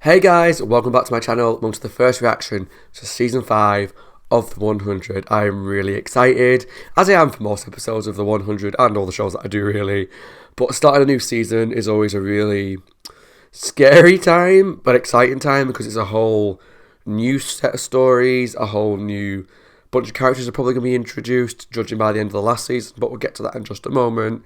Hey guys, welcome back to my channel. Welcome to the first reaction to season 5 of the 100. I am really excited, as I am for most episodes of the 100 and all the shows that I do really. But starting a new season is always a really scary time, but exciting time because it's a whole new set of stories, a whole new bunch of characters are probably going to be introduced, judging by the end of the last season, but we'll get to that in just a moment.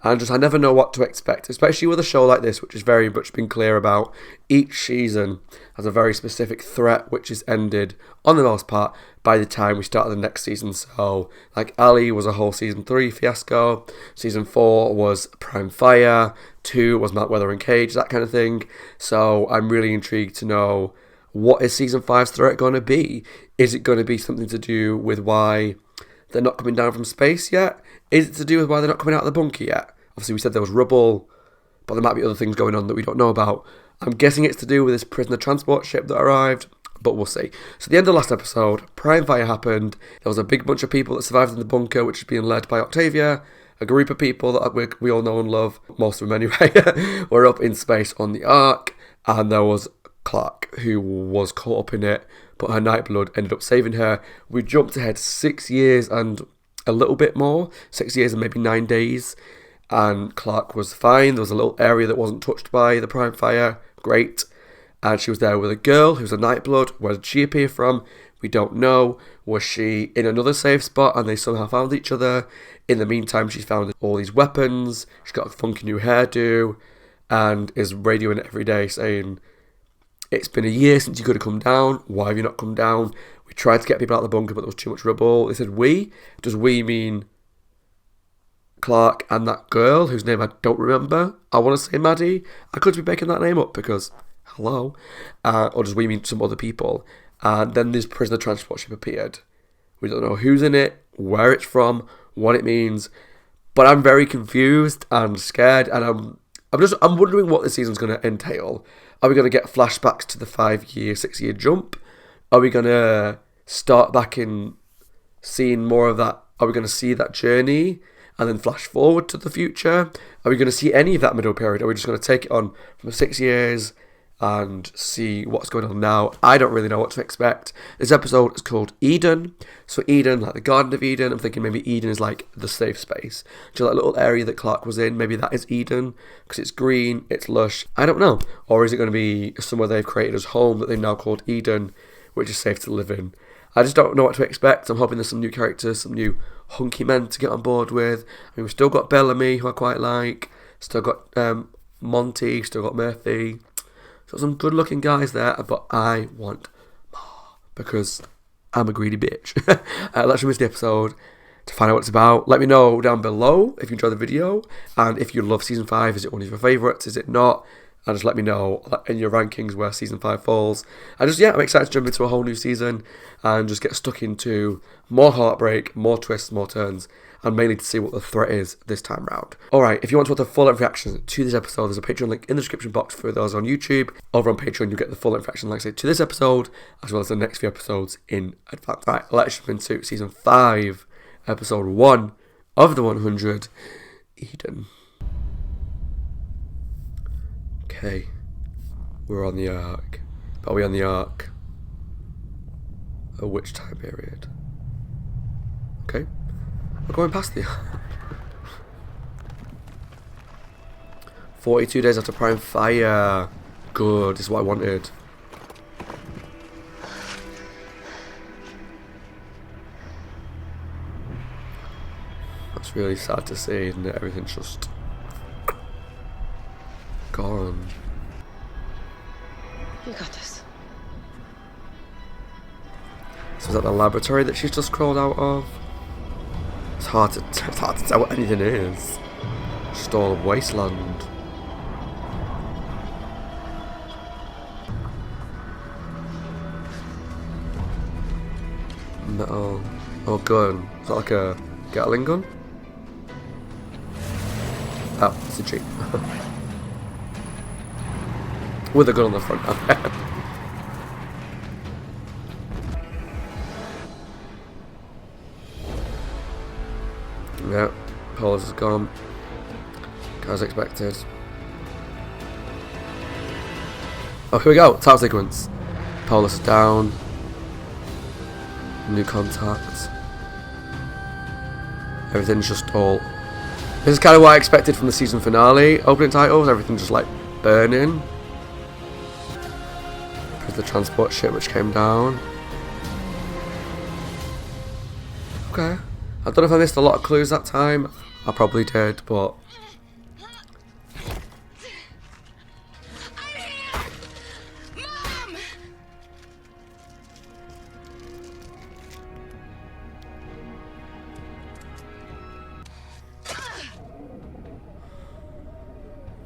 And I never know what to expect, especially with a show like this, which is very much been clear about. Each season has a very specific threat, which is ended, on the most part, by the time we start the next season. So, like Ali was a whole season 3 fiasco, season 4 was Prime Fire, 2 was Mount Weather and Cage, that kind of thing. So I'm really intrigued to know, what is season 5's threat going to be? Is it going to be something to do with why they're not coming down from space yet? Is it to do with why they're not coming out of the bunker yet? Obviously we said there was rubble, but there might be other things going on that we don't know about. I'm guessing it's to do with this prisoner transport ship that arrived, but we'll see. So at the end of the last episode, Prime Fire happened. There was a big bunch of people that survived in the bunker, which is being led by Octavia. A group of people that we all know and love, most of them anyway, were up in space on the Ark, and there was Clark, who was caught up in it, but her Nightblood ended up saving her. We jumped ahead 6 years and a little bit more, 6 years and maybe 9 days, and Clark was fine. There was a little area that wasn't touched by the Prime Fire, great, and she was there with a girl who's a Nightblood. Where did she appear from? We don't know. Was she in another safe spot and they somehow found each other? In the meantime, she's found all these weapons, she's got a funky new hairdo, and is radioing every day saying, "It's been a year since you could have come down. Why have you not come down? We tried to get people out of the bunker, but there was too much rubble." They said we. Does we mean Clark and that girl whose name I don't remember? I want to say Maddie. I could be making that name up because, hello. Or does we mean some other people? And then this prisoner transport ship appeared. We don't know who's in it, where it's from, what it means. But I'm very confused and scared, and I'm wondering what this season's going to entail. Are we going to get flashbacks to the 5-year, 6-year jump? Are we going to start back in seeing more of that? Are we going to see that journey and then flash forward to the future? Are we going to see any of that middle period? Are we just going to take it on from 6 years and see what's going on now? I don't really know what to expect. This episode is called Eden. So Eden, like the Garden of Eden. I'm thinking maybe Eden is like the safe space. So that little area that Clark was in, maybe that is Eden because it's green, it's lush. I don't know. Or is it going to be somewhere they've created as home that they've now called Eden, which is safe to live in? I just don't know what to expect. I'm hoping there's some new characters, some new hunky men to get on board with. I mean, we've still got Bellamy, who I quite like. Still got Monty, still got Murphy. So some good looking guys there, but I want more because I'm a greedy bitch. Let's miss the episode to find out what it's about. Let me know down below if you enjoyed the video, and if you love season 5, is it one of your favourites, is it not? And just let me know in your rankings where season 5 falls. And just, yeah, I'm excited to jump into a whole new season and just get stuck into more heartbreak, more twists, more turns, and mainly to see what the threat is this time round. Alright, if you want to watch the full-length reaction to this episode, there's a Patreon link in the description box for those on YouTube. Over on Patreon, you get the full-length reaction, like I say, to this episode, as well as the next few episodes in advance. Right, let's jump into season 5, episode 1 of the 100, Eden. Okay, we're on the Ark. But are we on the Ark? At which time period? Okay, we're going past the Ark. 42 days after Prime Fire. Good, this is what I wanted. That's really sad to see, isn't it? Everything's just gone. You got this. So is that the laboratory that she's just crawled out of? It's hard to tell what anything is. Just all wasteland. Metal. Oh, gun. Is that like a Gatling gun? Oh, it's a Jeep. With a gun on the front. Yeah, Paulus is gone. As expected. Oh, here we go. Title sequence. Paulus is down. New contact. Everything's just all... This is kind of what I expected from the season finale opening titles. Everything just like burning. Because the transport ship which came down. Okay. I don't know if I missed a lot of clues that time. I probably did, but...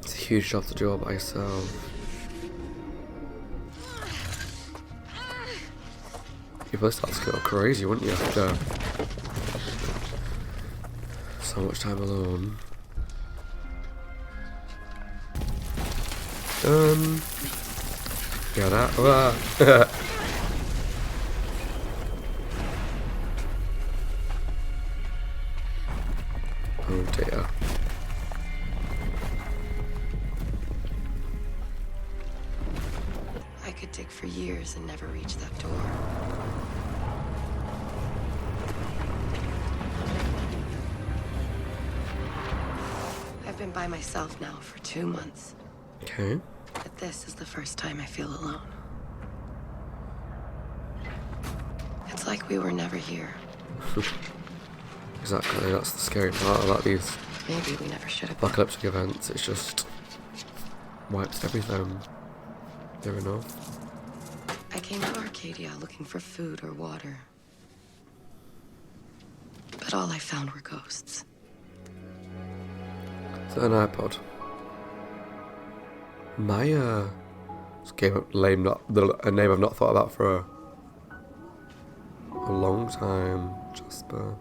It's a huge job to do all by yourself. You'd probably start to go crazy, wouldn't you, after so much time alone. Yeah, that. Oh dear. I could dig for years and never reach that door. I've been by myself now for 2 months. Okay. But this is the first time I feel alone. It's like we were never here. Exactly, that's the scary part about these Maybe we never should have. apocalyptic events. It's just wipes everything. Never enough. I came to Arcadia looking for food or water. But all I found were ghosts. Is that an iPod? Maya. It's a name I've not thought about for a long time. Jasper.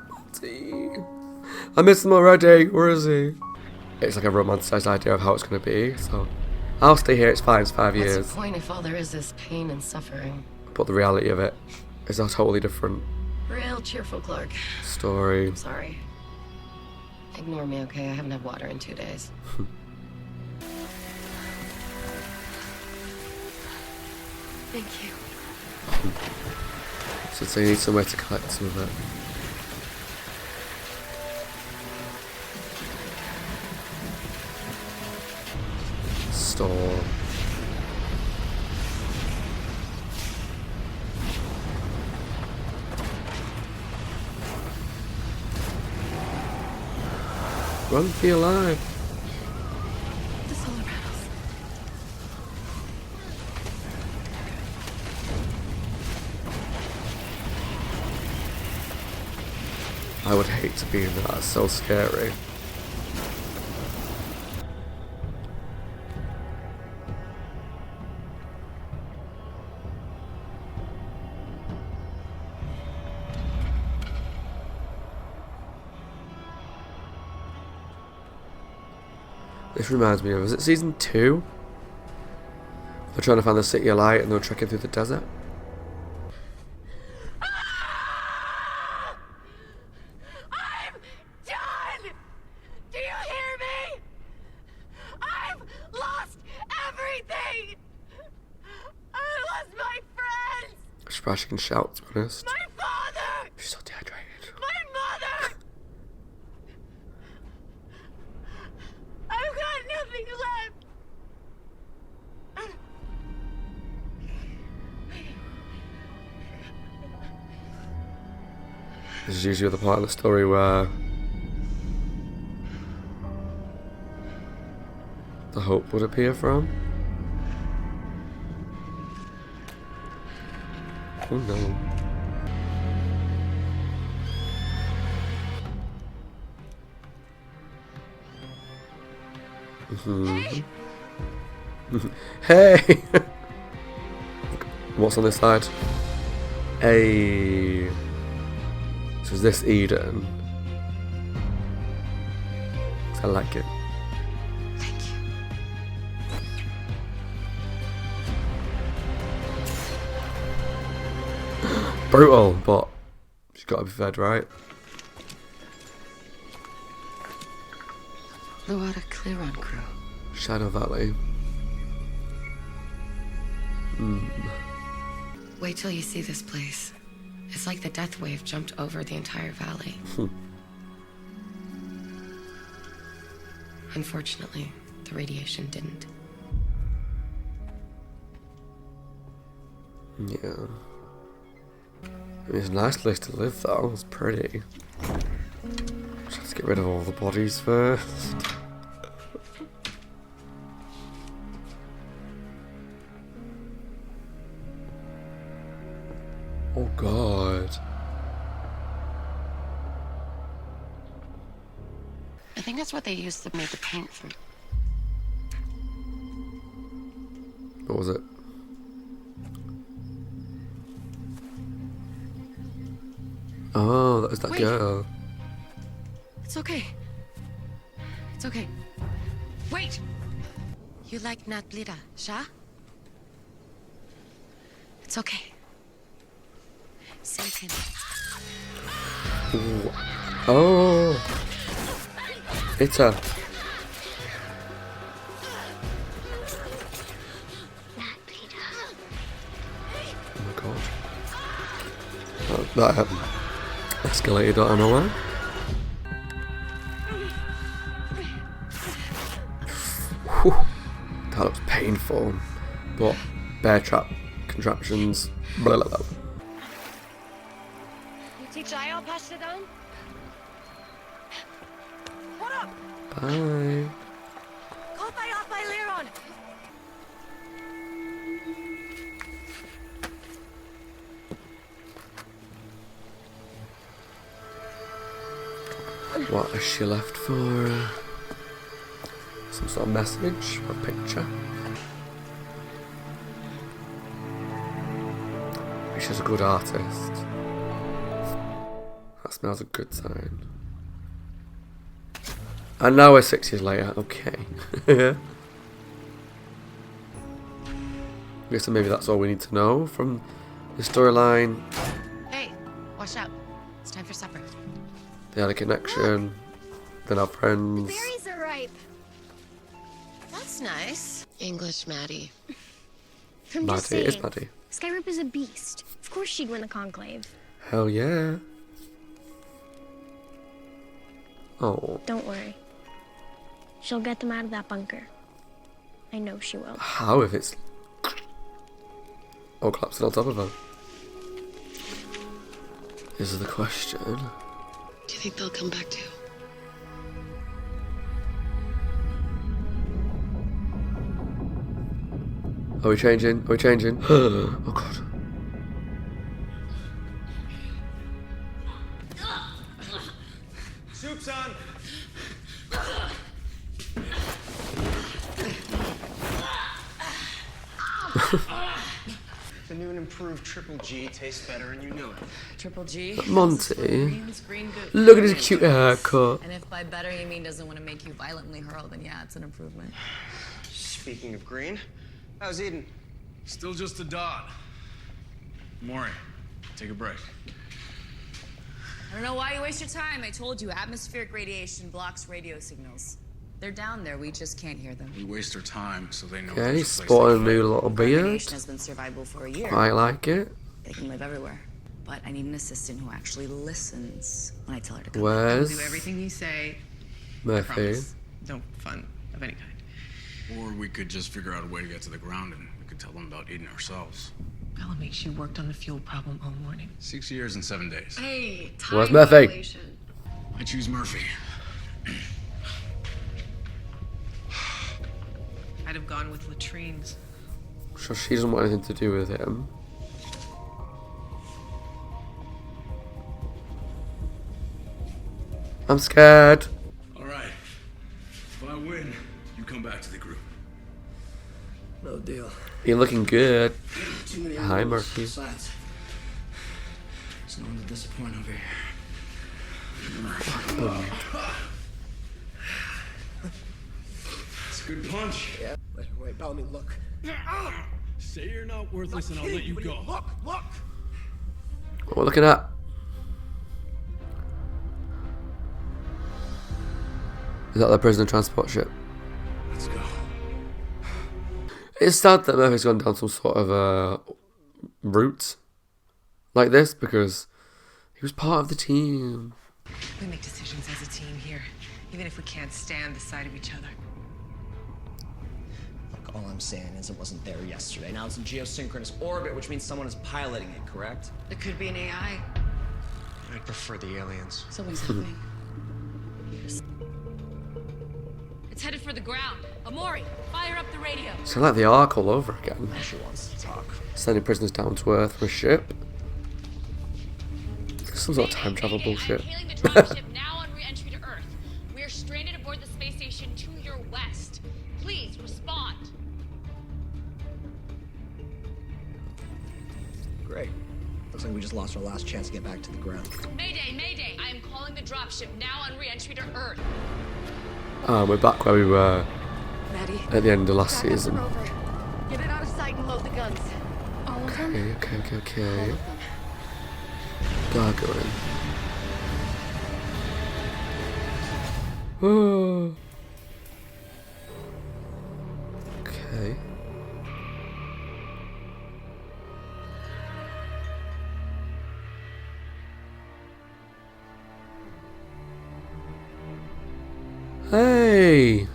Matty. I miss him already. Where is he? It's like a romanticized idea of how it's going to be, so I'll stay here. It's fine. It's 5 years. What's the point if all there is pain and suffering? But the reality of it is a totally different Real cheerful Clark. story. I'm sorry. Ignore me, okay? I haven't had water in 2 days. Thank you. So you need somewhere to collect some of it. Store. Run for your life. The solar panels. I would hate to be in that. It's so scary. This reminds me of, is it season 2? They're trying to find the City of Light and they're trekking through the desert. I'm done! Do you hear me? I've lost everything! I lost my friends! I'm surprised she can shout, to be honest. My father! She's so dehydrated. My mother! I've got nothing left! This is usually the part of the story where the hope would appear from. Oh no. Hey! What's on this side? Hey. So is this Eden? I like it. Thank you. Brutal, but she's got to be fed, right? Flew out a Clearon crew. Shadow Valley. Wait till you see this place. It's like the death wave jumped over the entire valley. Unfortunately, the radiation didn't. Yeah. It's a nice place to live though, it's pretty. Just have to get rid of all the bodies first. Oh god. I think that's what they used to make the paint from. What was it? Oh, that was that Wait. girl. It's okay. It's okay. Wait! You like Natlita, Sha? It's okay. Satan. Ooh. Oh. It's her. Oh my god. That escalated out of nowhere. Whew. That looks painful. But bear trap contraptions. Blah blah blah. What up? Bye. Call by off by Liron. What has she left for? Some sort of message or picture? She's a good artist. That smells a good sign. And now we're 6 years later. Okay. Guess maybe that's all we need to know from the storyline. Hey, wash up. It's time for supper. They had a connection. Then our friends. Berries are ripe. That's nice. English Maddie. I'm just Maddie. It's saying. Maddie. Skyrip is a beast. Of course she'd win the conclave. Hell yeah. Oh. Don't worry. She'll get them out of that bunker. I know she will. How if it's all collapsing on top of her? Is the question. Do you think they'll come back too? Are we changing? Are we changing? Oh god. Soup's on. The new and improved Triple G tastes better, and you know it. Triple G. Monty. Greens, green good. Look at his cute haircut. And if by better you mean doesn't want to make you violently hurl, then yeah, it's an improvement. Speaking of green, how's Eden? Still just a dot. Maury, take a break. I don't know why you waste your time. I told you, atmospheric radiation blocks radio signals. They're down there, we just can't hear them. We waste our time so they know. Okay, there's a he's place spotted a they new can little beard. Radiation has been survivable for a year. Quite like it. They can live everywhere. But I need an assistant who actually listens when I tell her to come. Where's Do everything you say. Murphy? Promise. No fun of any kind. Or we could just figure out a way to get to the ground and we could tell them about Eden ourselves. Bellamy, she worked on the fuel problem all morning. 6 years and 7 days. Hey, Where's Murphy? I choose Murphy. I'd have gone with latrines. So she doesn't want anything to do with him. I'm scared. All right. If I win, you come back to the group. No deal. You're looking good. Too many Hi, rules. Murphy. Besides, there's no one to disappoint over here. It's a good punch. Yeah. Wait, Bellamy, look. Say you're not worthless and I'll let you go. Look! What we're looking at. Is that the prisoner transport ship? Let's go. It's sad that Murphy's gone down some sort of route like this because he was part of the team. We make decisions as a team here, even if we can't stand the sight of each other. Look, all I'm saying is it wasn't there yesterday. Now it's in geosynchronous orbit, which means someone is piloting it, correct? It could be an AI. I'd prefer the aliens. Something's happening. It's headed for the ground. Amori, fire up the radio. So like the Ark all over again. Now she wants to talk. Sending prisoners down to Earth from a ship. Some sort of time travel bullshit. I'm hailing the dropship now on re-entry to Earth. We are stranded aboard the space station to your west. Please respond. Great. Looks like we just lost our last chance to get back to the ground. Mayday, mayday. I am calling the dropship now on re-entry to Earth. We're back where we were Maddie, at the end of last back up the season. rover. Get it out of sight and load the guns. All of them? Okay. Gargoyle. Oh. Okay. Hey!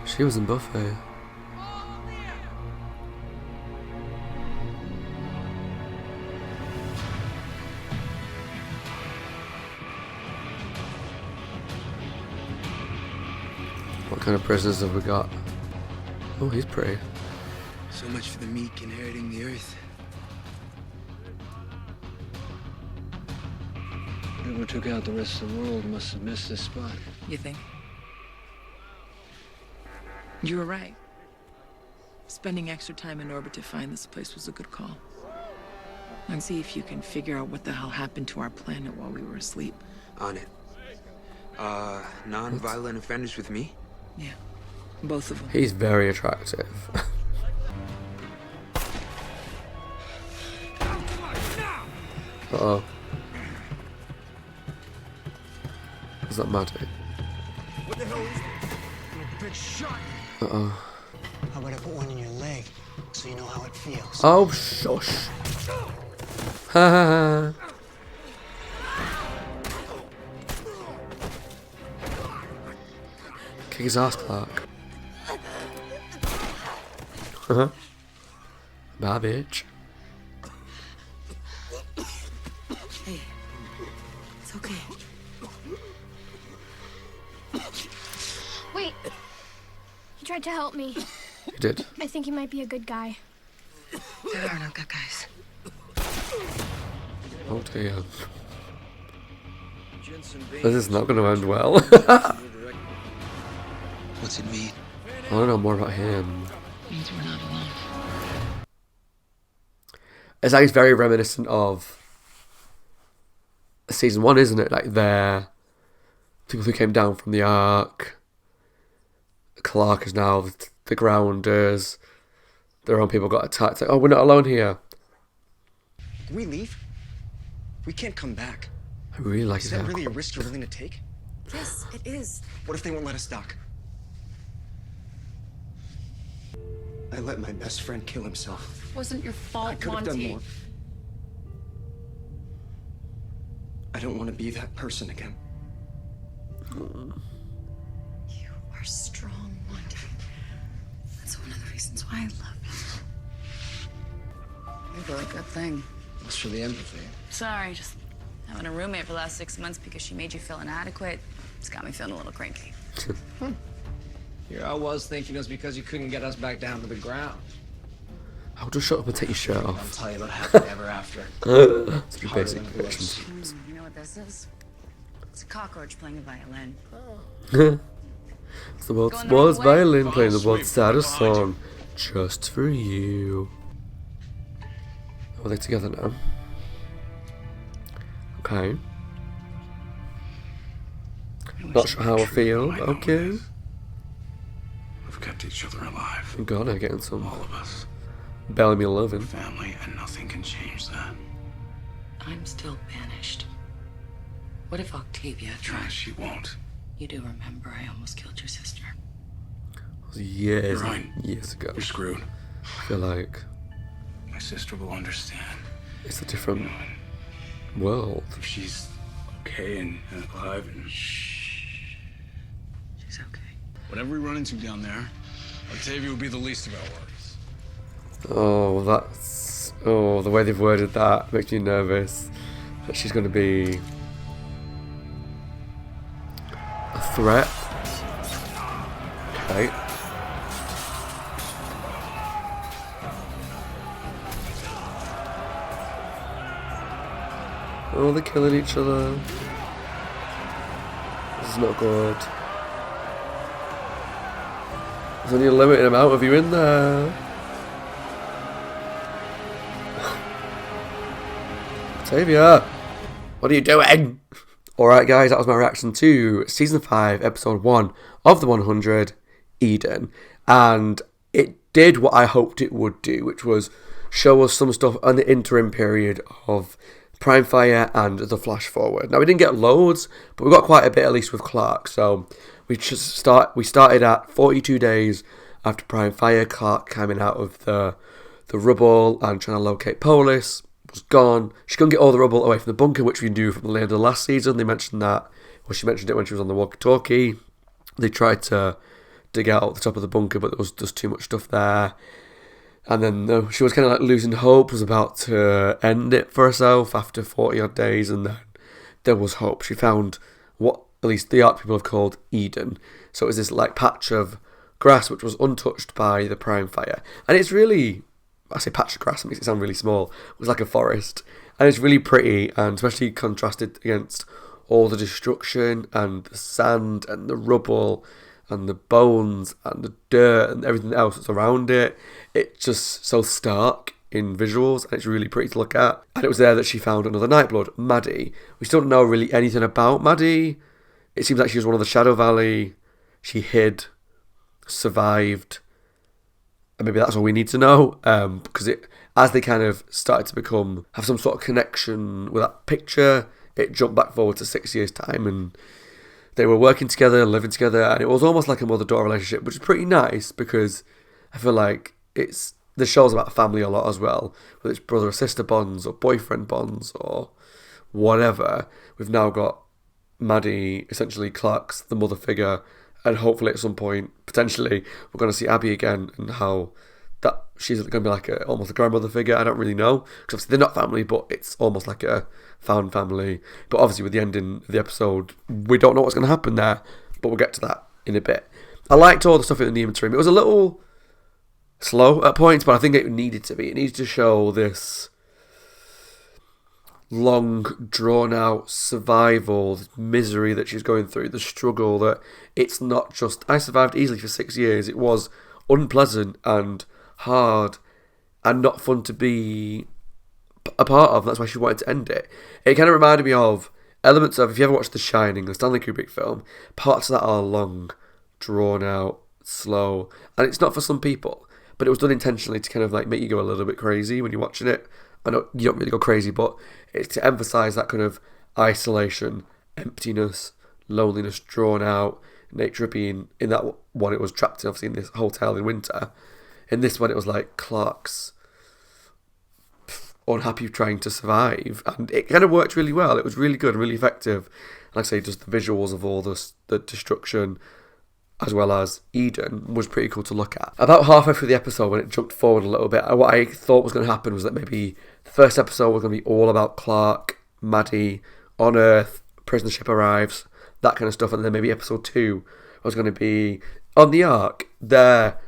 She was in Buffet. What kind of prisoners have we got? Oh, he's pretty. So much for the meek inheriting the earth. Whoever took out the rest of the world must have missed this spot. You think? You were right. Spending extra time in orbit to find this place was a good call. And see if you can figure out what the hell happened to our planet while we were asleep. On it. Non-violent offenders with me? Yeah, both of them. He's very attractive. Uh-oh. Is that Maddie? What the hell is this? A big shot. Uh-oh. How about I put one in your leg so you know how it feels? Oh, shush. Ha ha ha. Kick his ass, Clark. Bye, bitch. Hey, it's okay. Wait. He tried to help me. He did. I think he might be a good guy. There are no good guys. Oh dear. This is not going to end well. What's it mean? I want to know more about him. Means we're not alone. It's like it's very reminiscent of season 1, isn't it? Like they're people who came down from the Ark. Clark is now the Grounders. Their own people got attacked. Like, oh, we're not alone here. Can we leave? We can't come back. I really like his Is that hair. really a risk you're willing to take? Yes, it is. What if they won't let us dock? I let my best friend kill himself. It wasn't your fault, I could have done Monty. more. I don't want to be that person again. You are strong, Monty. That's one of the reasons why I love you. You're a good thing. Thanks for the empathy. Sorry, just having a roommate for the last 6 months because she made you feel inadequate. It's got me feeling a little cranky. Here I was thinking it was because you couldn't get us back down to the ground. I'll just shut up and take your shirt I'll off. tell you about happily ever after. Such a Harder basic than predictions. You know what this is? It's a cockroach playing a violin. It's the world's Going the wrong worst way. violin playing the Fall world's asleep saddest behind you. song. Just for you. Are they together now? Okay. Not sure how I feel. Okay. We've kept each other alive. Thank God I'm getting some All of us. Bellamy loving. Family, and nothing can change that. I'm still banished. What if Octavia Try, tries? she won't. You do remember I almost killed your sister. It was years, You're right. years ago. You're screwed. I feel like My sister will understand. it's a different world. If she's okay and alive and... She's okay. Whatever we run into down there, Octavia will be the least of our worries. Oh, that's... Oh, the way they've worded that makes me nervous. That she's going to be... a threat. Okay. Oh, they're killing each other. This is not good. There's only a limited amount of you in there. Octavia, what are you doing? Alright guys, that was my reaction to Season 5, Episode 1 of the 100, Eden. And it did what I hoped it would do, which was show us some stuff on the interim period of Prime Fire and the Flash Forward. Now we didn't get loads, but we got quite a bit at least with Clark. So we started at 42 days after Prime Fire. Clark coming out of the rubble and trying to locate Polis. Was gone. She couldn't get all the rubble away from the bunker, which we knew from the end of the last season. They mentioned that, well, she mentioned it when she was on the walkie-talkie. They tried to dig out the top of the bunker, but there was just too much stuff there. And then she was kind of like losing hope, was about to end it for herself after 40 odd days, and then there was hope. She found what at least the art people have called Eden. So it was this like patch of grass which was untouched by the Prime Fire. And it's really, I say patch of grass, it makes it sound really small. It was like a forest. And it's really pretty, and especially contrasted against all the destruction and the sand and the rubble and the bones and the dirt and everything else that's around it. It's just so stark in visuals, and it's really pretty to look at. And it was there that she found another Nightblood, Maddie. We still don't know really anything about Maddie. It seems like she was one of the Shadow Valley. She hid, survived, and maybe that's all we need to know. Because as they kind of started to have some sort of connection with that picture, it jumped back forward to 6 years' time, and they were working together, living together, and it was almost like a mother-daughter relationship, which is pretty nice because I feel like the show's about family a lot as well, whether it's brother or sister bonds or boyfriend bonds or whatever. We've now got Maddie, essentially Clark's the mother figure, and hopefully at some point, potentially, we're going to see Abby again, and how that she's going to be like almost a grandmother figure. I don't really know, because obviously they're not family, but it's almost like a found family. But obviously with the ending of the episode, we don't know what's going to happen there, but we'll get to that in a bit. I liked all the stuff in the interim. It was a little slow at points, but I think it needed to be. It needed to show this long, drawn-out survival, this misery that she's going through, the struggle that it's not just, I survived easily for 6 years. It was unpleasant and hard and not fun to be a part of. That's why she wanted to end it. It kind of reminded me of elements of, if you ever watched The Shining, the Stanley Kubrick film, parts of that are long, drawn-out, slow, and it's not for some people. But it was done intentionally to kind of like make you go a little bit crazy when you're watching it. I know you don't really go crazy, but it's to emphasise that kind of isolation, emptiness, loneliness, drawn out, nature being in that one it was trapped in, obviously in this hotel in winter. In this one it was like Clark's unhappy trying to survive, and it kind of worked really well. It was really good and really effective. Like I say, just the visuals of all the destruction, as well as Eden, was pretty cool to look at. About halfway through the episode, when it jumped forward a little bit, what I thought was going to happen was that maybe the first episode was going to be all about Clark, Maddie, on Earth, prison ship arrives, that kind of stuff, and then maybe episode 2 was going to be on the Ark, their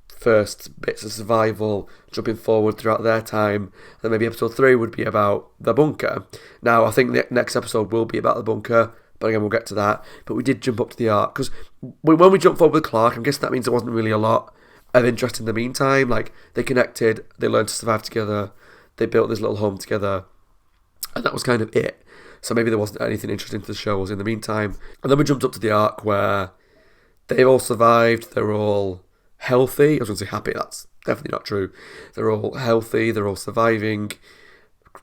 first bits of survival, jumping forward throughout their time, and then maybe episode 3 would be about the bunker. Now, I think the next episode will be about the bunker, but again, we'll get to that. But we did jump up to the Ark, because when we jumped forward with Clark, I'm guessing that means there wasn't really a lot of interest in the meantime. Like, they connected, they learned to survive together, they built this little home together, and that was kind of it. So maybe there wasn't anything interesting to the shows in the meantime. And then we jumped up to the Ark, where they've all survived, they're all healthy. I was going to say happy, that's definitely not true. They're all healthy, they're all surviving,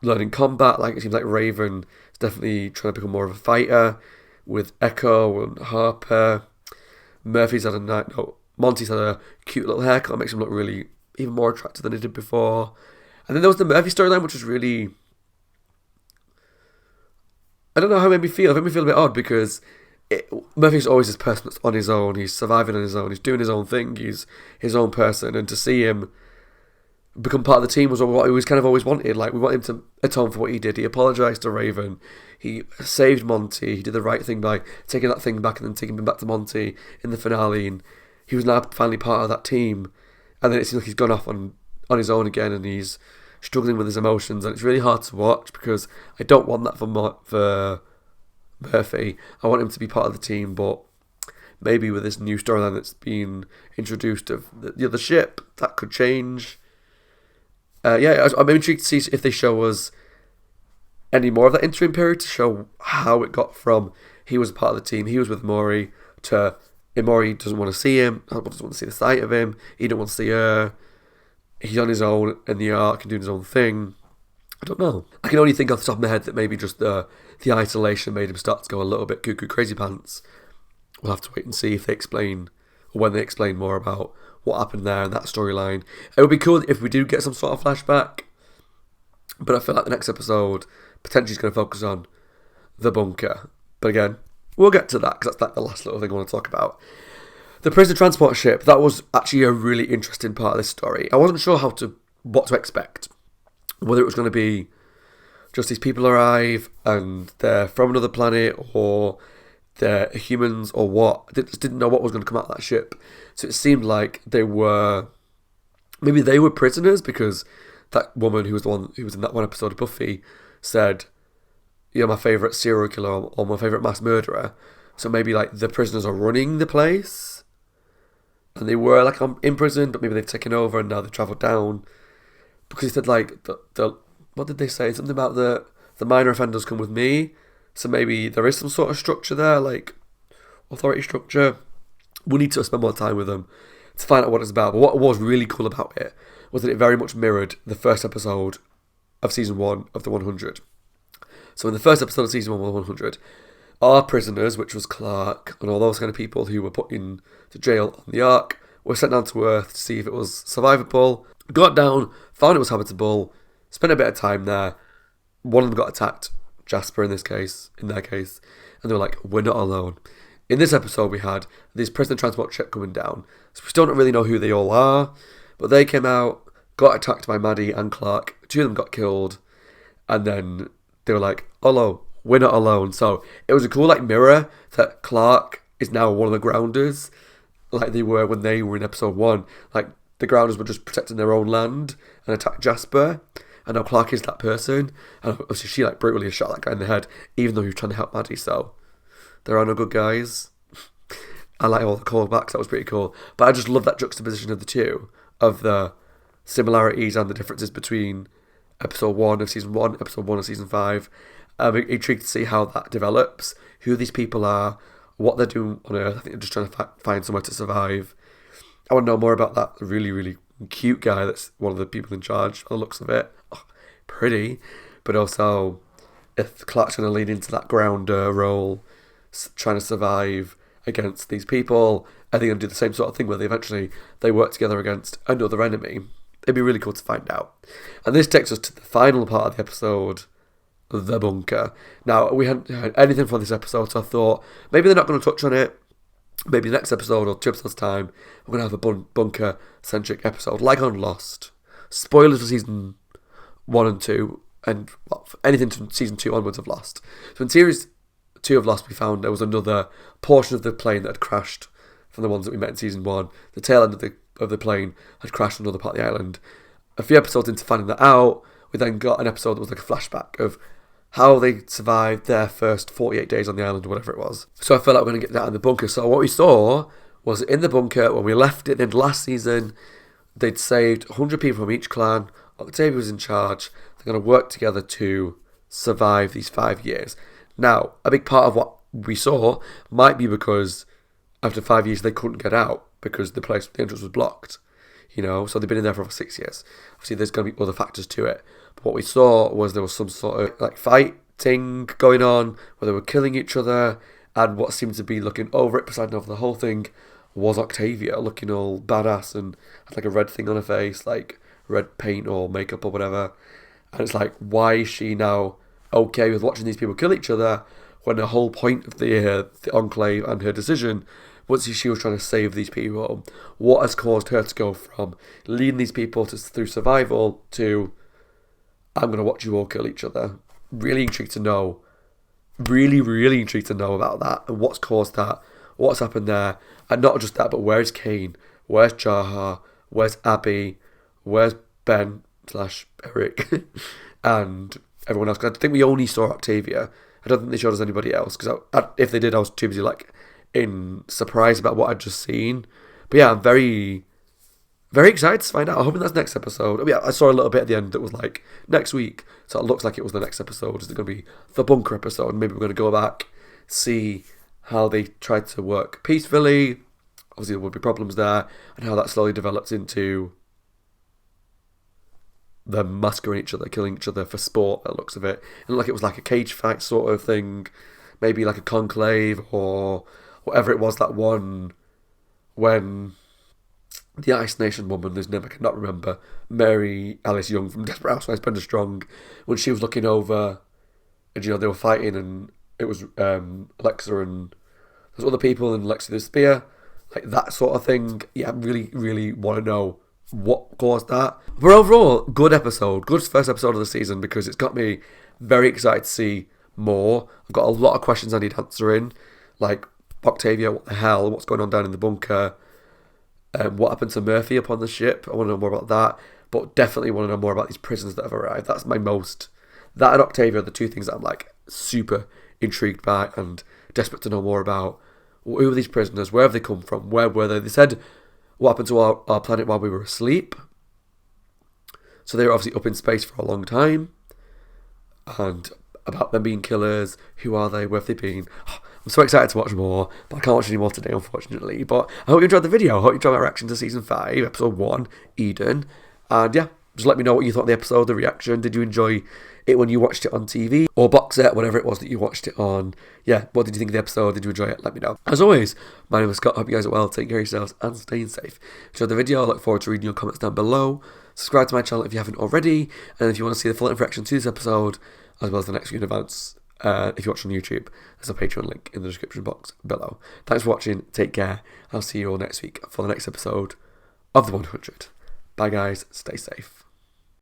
learning combat. Like, it seems like Raven is definitely trying to become more of a fighter. with Echo and Harper. Monty's had a cute little haircut, makes him look really even more attractive than he did before. And then there was the Murphy storyline, which was really, I don't know how it made me feel. It made me feel a bit odd because Murphy's always this person that's on his own. He's surviving on his own. He's doing his own thing. He's his own person. And to see him become part of the team was what he was kind of always wanted. Like, we want him to atone for what he did. He apologised to Raven. He saved Monty. He did the right thing by taking that thing back and then taking him back to Monty in the finale. And he was now finally part of that team. And then it seems like he's gone off on his own again, and he's struggling with his emotions, and it's really hard to watch because I don't want that for Murphy. I want him to be part of the team, but maybe with this new storyline that's been introduced of the other ship, that could change. I'm intrigued to see if they show us any more of that interim period to show how it got from he was part of the team, he was with Maury, to Maury doesn't want to see him, doesn't want to see the sight of him, he don't want to see her, he's on his own in the arc and doing his own thing. I don't know. I can only think off the top of my head that maybe just the isolation made him start to go a little bit cuckoo crazy pants. We'll have to wait and see if they explain, or when they explain more about what happened there in that storyline. It would be cool if we do get some sort of flashback, but I feel like the next episode potentially is going to focus on the bunker. But again, we'll get to that because that's like the last little thing I want to talk about. The prisoner transport ship, that was actually a really interesting part of this story. I wasn't sure what to expect. Whether it was going to be just these people arrive and they're from another planet, or they're humans, or what. I just didn't know what was going to come out of that ship. So it seemed like maybe they were prisoners, because that woman who was the one who was in that one episode of Buffy said, "You're my favourite serial killer or my favourite mass murderer." So maybe like the prisoners are running the place, and they were like in prison, but maybe they've taken over and now they've travelled down. Because he said like the what did they say? Something about the minor offenders come with me. So maybe there is some sort of structure there, like authority structure. We need to spend more time with them to find out what it's about. But what was really cool about it was that it very much mirrored the first episode of season 1 of the 100. So in the first episode of season 1 of the 100, our prisoners, which was Clark and all those kind of people who were put into jail on the Ark, were sent down to Earth to see if it was survivable. Got down, found it was habitable, spent a bit of time there. One of them got attacked, Jasper in their case, and they were like, "We're not alone." In this episode, we had this prisoner transport ship coming down, so we still don't really know who they all are, but they came out, got attacked by Maddie and Clark. 2 of them got killed, and then they were like, "Hello, we're not alone." So it was a cool like mirror that Clark is now one of the grounders, like they were when they were in episode 1. Like the grounders were just protecting their own land and attacked Jasper, and now Clark is that person. And obviously she like brutally shot that guy in the head, even though he was trying to help Maddie. So there are no good guys. I like all the callbacks, that was pretty cool. But I just love that juxtaposition of the two, of the similarities and the differences between episode 1 of season 1, episode 1 of season 5. I'm intrigued to see how that develops, who these people are, what they're doing on Earth. I think they're just trying to find somewhere to survive. I want to know more about that really, really cute guy that's one of the people in charge, on the looks of it. Oh, pretty. But also, if Clark's going to lean into that grounder role, trying to survive against these people, are they going to do the same sort of thing where they work together against another enemy? It'd be really cool to find out. And this takes us to the final part of the episode, the bunker. Now, we hadn't heard anything from this episode, so I thought maybe they're not going to touch on it. Maybe next episode or 2 episodes time, we're going to have a bunker-centric episode, like on Lost. Spoilers for season 1 and 2, and anything from season 2 onwards of Lost. So in series 2 of Lost, we found there was another portion of the plane that had crashed from the ones that we met in season 1. The tail end of the plane had crashed on another part of the island. A few episodes into finding that out, we then got an episode that was like a flashback of how they survived their first 48 days on the island, or whatever it was. So I felt like we're going to get that in the bunker. So what we saw was in the bunker, when we left it at the end of last season, they'd saved 100 people from each clan. Octavia was in charge. They're going to work together to survive these 5 years. Now, a big part of what we saw might be because after 5 years they couldn't get out because the entrance was blocked. So they've been in there for over 6 years. Obviously, there's going to be other factors to it. But what we saw was there was some sort of like fighting going on where they were killing each other, And what seemed to be looking over it, presiding over the whole thing, was Octavia, looking all badass and had like a red thing on her face, like red paint or makeup or whatever. And it's like, why is she now okay with watching these people kill each other when the whole point of the Enclave and her decision was she was trying to save these people? What has caused her to go from leading these people through survival to, I'm going to watch you all kill each other? Really intrigued to know. Really, really intrigued to know about that and what's caused that, what's happened there. And not just that, but where's Kane? Where's Jaha? Where's Abby? Where's Ben / Eric? And everyone else? 'Cause I think we only saw Octavia. I don't think they showed us anybody else. Because if they did, I was too busy like in surprise about what I'd just seen. But yeah, I'm very, very excited to find out. I'm hoping that's next episode. Oh, yeah, I saw a little bit at the end that was like next week. So it looks like it was the next episode. Is it going to be the bunker episode? Maybe we're going to go back, see how they tried to work peacefully. Obviously, there would be problems there, and how that slowly develops into them massacring each other, killing each other for sport. That looks of it, and like it was like a cage fight sort of thing, maybe like a conclave or whatever it was. That one when the Ice Nation woman, whose name I cannot remember, Mary Alice Young from Desperate Housewives, Brenda Strong, when she was looking over, and they were fighting, and it was Lexa and there's other people, and Lexa the Spear, like that sort of thing. Yeah, I really, really want to know what caused that. But overall, good episode, good first episode of the season, because it's got me very excited to see more. I've got a lot of questions I need answering, like Octavia, what the hell, what's going on down in the bunker? What happened to Murphy upon the ship? I want to know more about that, but definitely want to know more about these prisoners that have arrived. That's my most... That and Octavia are the two things that I'm like super intrigued by and desperate to know more about. Who are these prisoners? Where have they come from? Where were they? They said what happened to our planet while we were asleep. So they were obviously up in space for a long time. And about them being killers. Who are they? Where have they been? I'm so excited to watch more, but I can't watch any more today, unfortunately. But I hope you enjoyed the video. I hope you enjoyed my reaction to Season 5, Episode 1, Eden. And yeah, just let me know what you thought of the episode, the reaction. Did you enjoy it when you watched it on TV? Or box set, whatever it was that you watched it on. Yeah, what did you think of the episode? Did you enjoy it? Let me know. As always, my name is Scott. I hope you guys are well. Take care of yourselves and staying safe. If you enjoyed the video, I look forward to reading your comments down below. Subscribe to my channel if you haven't already. And if you want to see the full reaction to this episode, as well as the next few in advance, if you watch on YouTube, there's a Patreon link in the description box below. Thanks for watching. Take care. I'll see you all next week for the next episode of The 100. Bye guys. Stay safe.